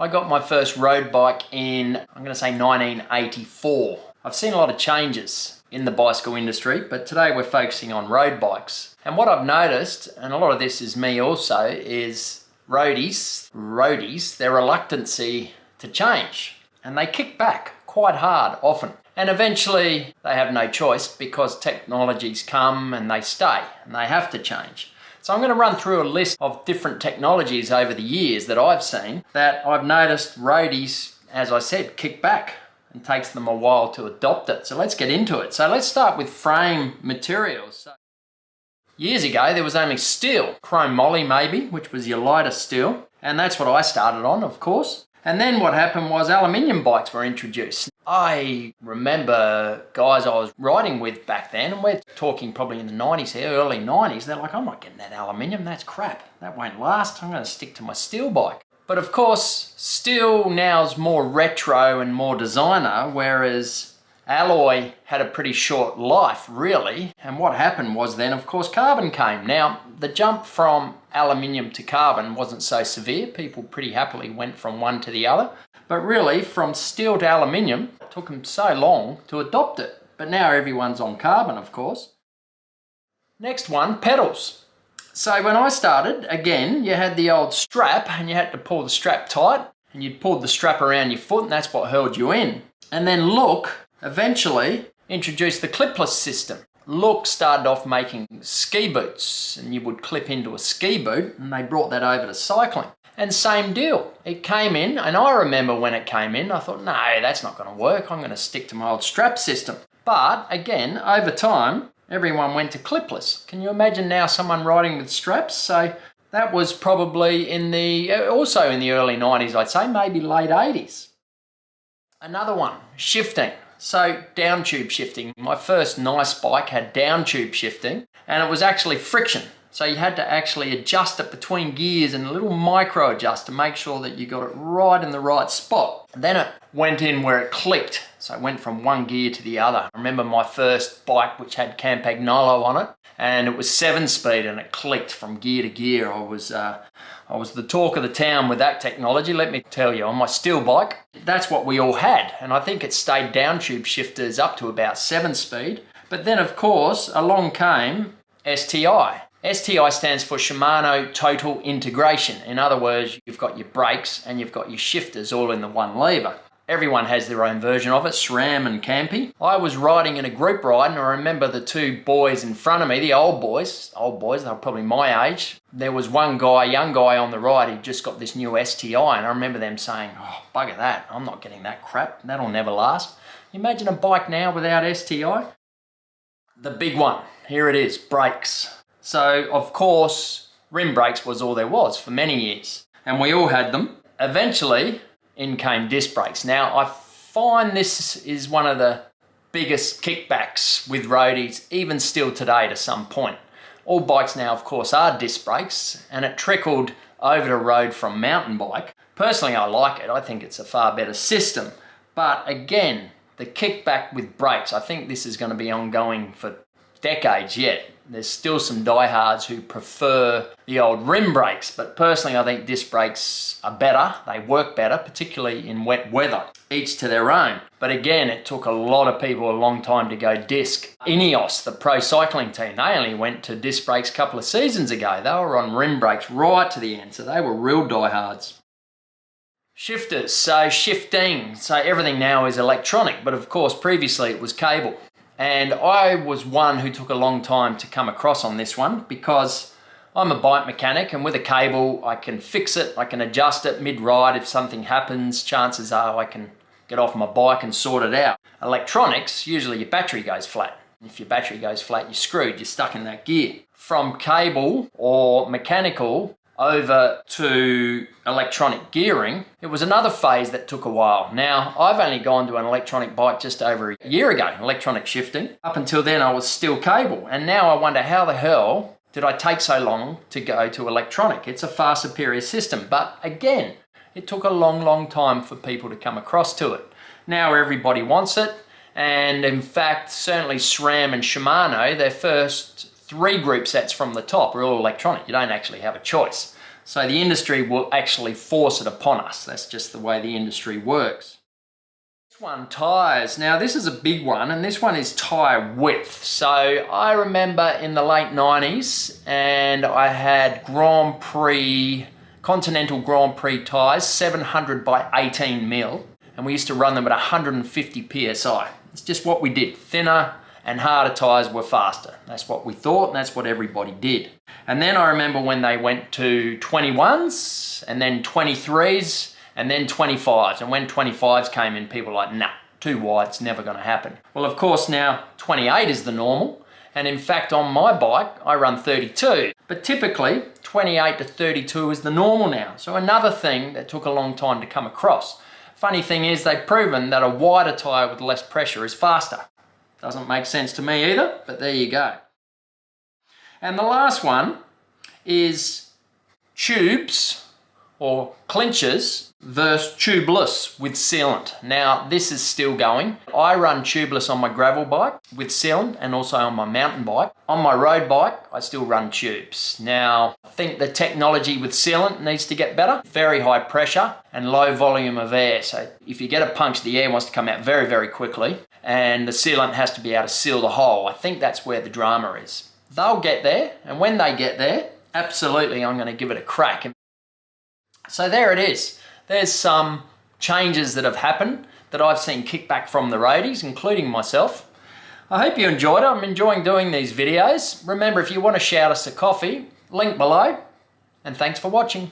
I got my first road bike in, I'm going to say 1984. I've seen a lot of changes in the bicycle industry, but today we're focusing on road bikes. And what I've noticed, and a lot of this is me also, is roadies, their reluctancy to change. And they kick back quite hard often. And eventually they have no choice because technologies come and they stay and they have to change. So I'm going to run through a list of different technologies over the years that I've seen that I've noticed roadies, as I said, kick back and takes them a while to adopt it. So let's get into it. So let's start with frame materials. Years ago there was only steel, chrome moly maybe, which was your lighter steel. And that's what I started on, of course. And then what happened was aluminium bikes were introduced. I remember guys I was riding with back then, and we're talking probably in the 90s here, early 90s, they're like, I'm not getting that aluminium, that's crap. That won't last, I'm going to stick to my steel bike. But of course, steel now is more retro and more designer, whereas alloy had a pretty short life, really. And what happened was then, of course, carbon came. Now, the jump from aluminium to carbon wasn't so severe. People pretty happily went from one to the other. But really, from steel to aluminium, it took them so long to adopt it. But now everyone's on carbon, of course. Next one, pedals. So when I started, again, you had the old strap and you had to pull the strap tight and you'd pull the strap around your foot and that's what held you in. And then Look eventually introduced the clipless system. Look started off making ski boots and you would clip into a ski boot, and they brought that over to cycling. And same deal, it came in, and I remember when it came in I thought, no, that's not going to work, I'm going to stick to my old strap system. But again, over time everyone went to clipless. Can you imagine now someone riding with straps? So that was probably also in the early 90s, I'd say, maybe late 80s. Another one, shifting. So down tube shifting. My first nice bike had down tube shifting, and it was actually friction. So you had to actually adjust it between gears and a little micro adjust to make sure that you got it right in the right spot. And then it went in where it clicked. So it went from one gear to the other. I remember my first bike, which had Campagnolo on it, and it was 7-speed and it clicked from gear to gear. I was the talk of the town with that technology, let me tell you. On my steel bike, that's what we all had. And I think it stayed down tube shifters up to about 7-speed. But then of course, along came STI. STI stands for Shimano Total Integration. In other words, you've got your brakes and you've got your shifters all in the one lever. Everyone has their own version of it, SRAM and Campy. I was riding in a group ride and I remember the two boys in front of me, the old boys, they were probably my age. There was one guy, young guy on the ride, he just got this new STI, and I remember them saying, oh, bugger that, I'm not getting that crap, that'll never last. Imagine a bike now without STI. The big one, here it is, brakes. So, of course, rim brakes was all there was for many years, and we all had them. Eventually, in came disc brakes. Now, I find this is one of the biggest kickbacks with roadies, even still today to some point. All bikes now, of course, are disc brakes, and it trickled over the road from mountain bike. Personally, I like it. I think it's a far better system. But again, the kickback with brakes, I think this is going to be ongoing for decades yet. There's still some diehards who prefer the old rim brakes, but personally I think disc brakes are better, they work better, particularly in wet weather. Each to their own. But again, it took a lot of people a long time to go disc. Ineos, the pro cycling team, they only went to disc brakes a couple of seasons ago. They were on rim brakes right to the end, so they were real diehards. Shifters, so shifting, so everything now is electronic, but of course previously it was cable. And I was one who took a long time to come across on this one because I'm a bike mechanic, and with a cable I can fix it, I can adjust it mid-ride. If something happens, chances are I can get off my bike and sort it out. Electronics, usually your battery goes flat. If your battery goes flat, you're screwed, you're stuck in that gear. From cable or mechanical over to electronic gearing, it was another phase that took a while. Now, I've only gone to an electronic bike just over a year ago, electronic shifting. Up until then, I was still cable. And now I wonder how the hell did I take so long to go to electronic? It's a far superior system. But again, it took a long time for people to come across to it. Now everybody wants it. And in fact, certainly SRAM and Shimano, their first 3 group sets from the top are all electronic. You don't actually have a choice. So the industry will actually force it upon us. That's just the way the industry works. This one, tyres. Now this is a big one, and this one is tyre width. So I remember in the late 90s, and I had Continental Grand Prix tyres, 700 by 18 mil, and we used to run them at 150 PSI. It's just what we did. Thinner and harder tyres were faster. That's what we thought, and that's what everybody did. And then I remember when they went to 21s, and then 23s, and then 25s. And when 25s came in, people were like, nah, too wide, it's never gonna happen. Well, of course, now 28 is the normal. And in fact, on my bike, I run 32. But typically, 28 to 32 is the normal now. So another thing that took a long time to come across. Funny thing is, they've proven that a wider tyre with less pressure is faster. Doesn't make sense to me either, but there you go. And the last one is tubes or clinchers versus tubeless with sealant. Now this is still going. I run tubeless on my gravel bike with sealant and also on my mountain bike. On my road bike, I still run tubes. Now I think the technology with sealant needs to get better. Very high pressure and low volume of air. So if you get a puncture, the air wants to come out very, very quickly, and the sealant has to be able to seal the hole. I think that's where the drama is. They'll get there, and when they get there, absolutely I'm going to give it a crack. So there it is. There's some changes that have happened that I've seen kickback from the roadies, including myself. I hope you enjoyed it. I'm enjoying doing these videos. Remember, if you want to shout us a coffee, link below, and thanks for watching.